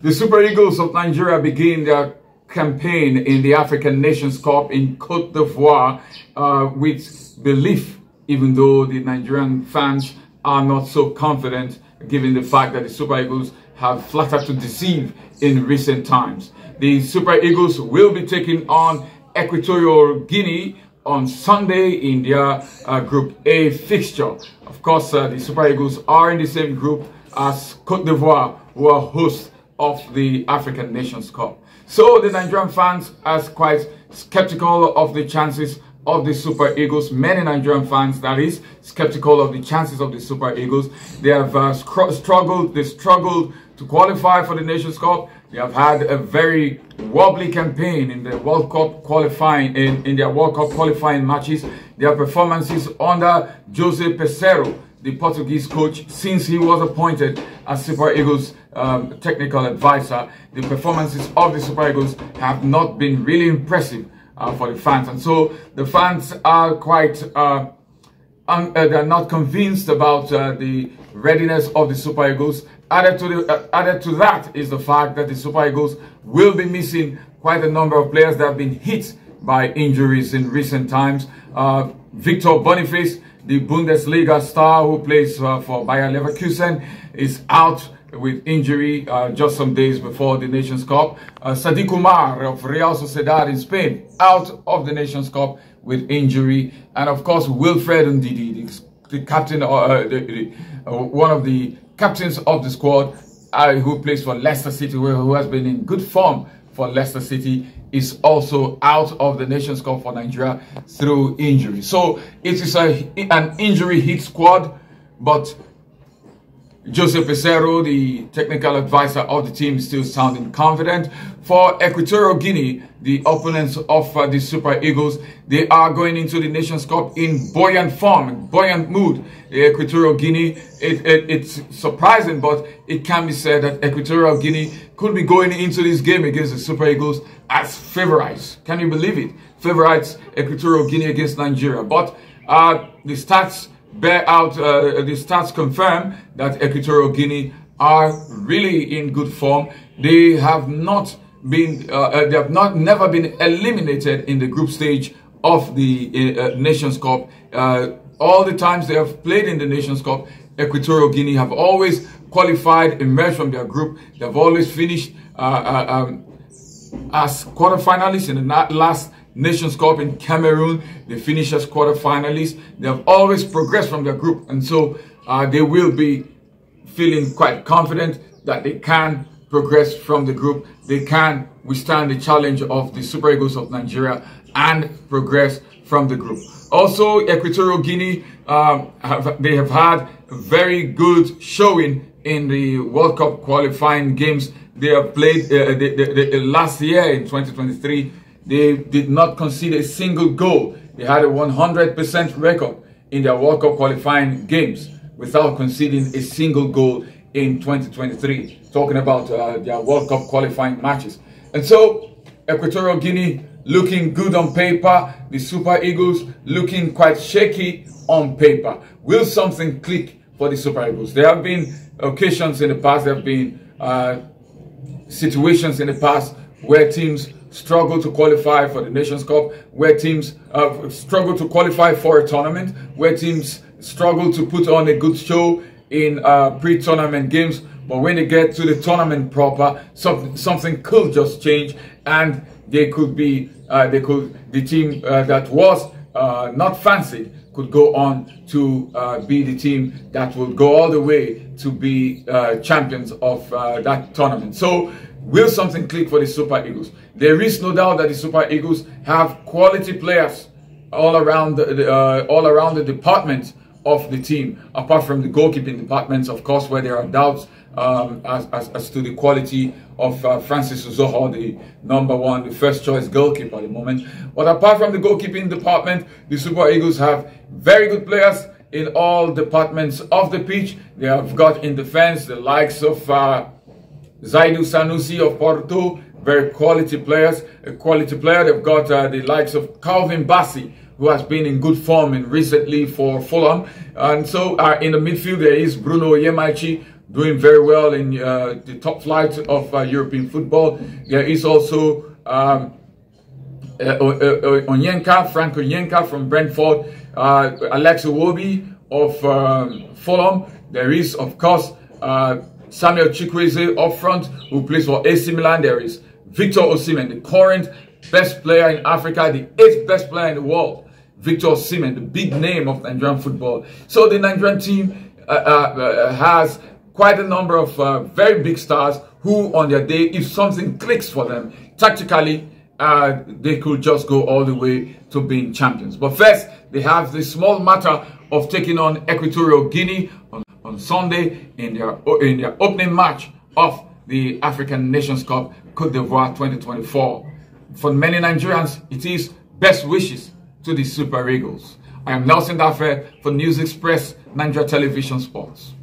The Super Eagles of Nigeria begin their campaign in the African Nations Cup in Cote d'Ivoire with belief, even though the Nigerian fans are not so confident, given the fact that the Super Eagles have flattered to deceive in recent times. The Super Eagles will be taking on Equatorial Guinea on Sunday in their Group A fixture. Of course, the Super Eagles are in the same group as Cote d'Ivoire, who are hosts of the African Nations Cup. So the Nigerian fans are quite skeptical of the chances of the Super Eagles. Many Nigerian fans, that is, skeptical of the chances of the Super Eagles. They have struggled to qualify for the Nations Cup. They have had a very wobbly campaign in the World Cup qualifying, in their World Cup qualifying matches. Their performances under Jose Peseiro, the Portuguese coach, since he was appointed as Super Eagles technical advisor, the performances of the Super Eagles have not been really impressive for the fans. And so the fans are quite, they're not convinced about the readiness of the Super Eagles. Added to that is the fact that the Super Eagles will be missing quite a number of players that have been hit by injuries in recent times. Victor Boniface, the Bundesliga star who plays for Bayer Leverkusen, is out with injury just some days before the Nations Cup. Sadiq Umar of Real Sociedad in Spain, out of the Nations Cup with injury. And of course, Wilfred Ndidi, the captain, one of the captains of the squad, who plays for Leicester City, who has been in good form for Leicester City, is also out of the Nations Cup for Nigeria through injury. So it is an injury-hit squad, but Jose Peseiro, the technical advisor of the team, is still sounding confident. For Equatorial Guinea, the opponents of the Super Eagles, they are going into the Nations Cup in buoyant form, buoyant mood. The Equatorial Guinea, it's surprising, but it can be said that Equatorial Guinea could be going into this game against the Super Eagles as favorites. Can you believe it? Favorites, Equatorial Guinea against Nigeria. But the stats bear out, the stats confirm that Equatorial Guinea are really in good form. They have not been, never been eliminated in the group stage of the Nations Cup. All the times they have played in the Nations Cup, Equatorial Guinea have always qualified, emerged from their group. They have always finished as quarterfinalists in the last Nations Cup in Cameroon. They finished as quarterfinalists. They have always progressed from their group, and so they will be feeling quite confident that they can progress from the group. They can withstand the challenge of the Super Eagles of Nigeria and progress from the group. Also, Equatorial Guinea, they have had a very good showing in the World Cup qualifying games they have played last year in 2023. They did not concede a single goal. They had a 100% record in their World Cup qualifying games without conceding a single goal in 2023. Talking about their World Cup qualifying matches. And so, Equatorial Guinea looking good on paper. The Super Eagles looking quite shaky on paper. Will something click for the Super Eagles? There have been occasions in the past, there have been situations in the past where teams struggle to qualify for the Nations Cup, where teams struggle to qualify for a tournament, where teams struggle to put on a good show in pre-tournament games, but when they get to the tournament proper, something could just change, and they could be the team that was not fancied could go on to be the team that will go all the way to be champions of that tournament. So will something click for the Super Eagles? There is no doubt that the Super Eagles have quality players all around the departments of the team, apart from the goalkeeping departments, of course, where there are doubts as to the quality of Francis Uzoho, the the first choice goalkeeper at the moment. But apart from the goalkeeping department, the Super Eagles have very good players in all departments of the pitch. They have got in defense the likes of Zaidu Sanusi of Porto, very quality players, a quality player. They've got the likes of Calvin Bassey, who has been in good form recently for Fulham. And so in the midfield there is Bruno Yemachi, doing very well in the top flight of European football. There is also Onyeka, Frank Onyeka from Brentford, Alex Iwobi of Fulham. There is, of course, Samuel Chukwueze up front, who plays for AC Milan. There is Victor Osimhen, the current best player in Africa, the 8th best player in the world. Victor Osimhen, the big name of Nigerian football. So the Nigerian team has quite a number of very big stars who, on their day, if something clicks for them, tactically, they could just go all the way to being champions. But first, they have the small matter of taking on Equatorial Guinea on Sunday in their opening match of the African Nations Cup Côte d'Ivoire 2024. For many Nigerians, it is best wishes to the Super Eagles. I am Nelson Dafe for News Express Nigeria Television Sports.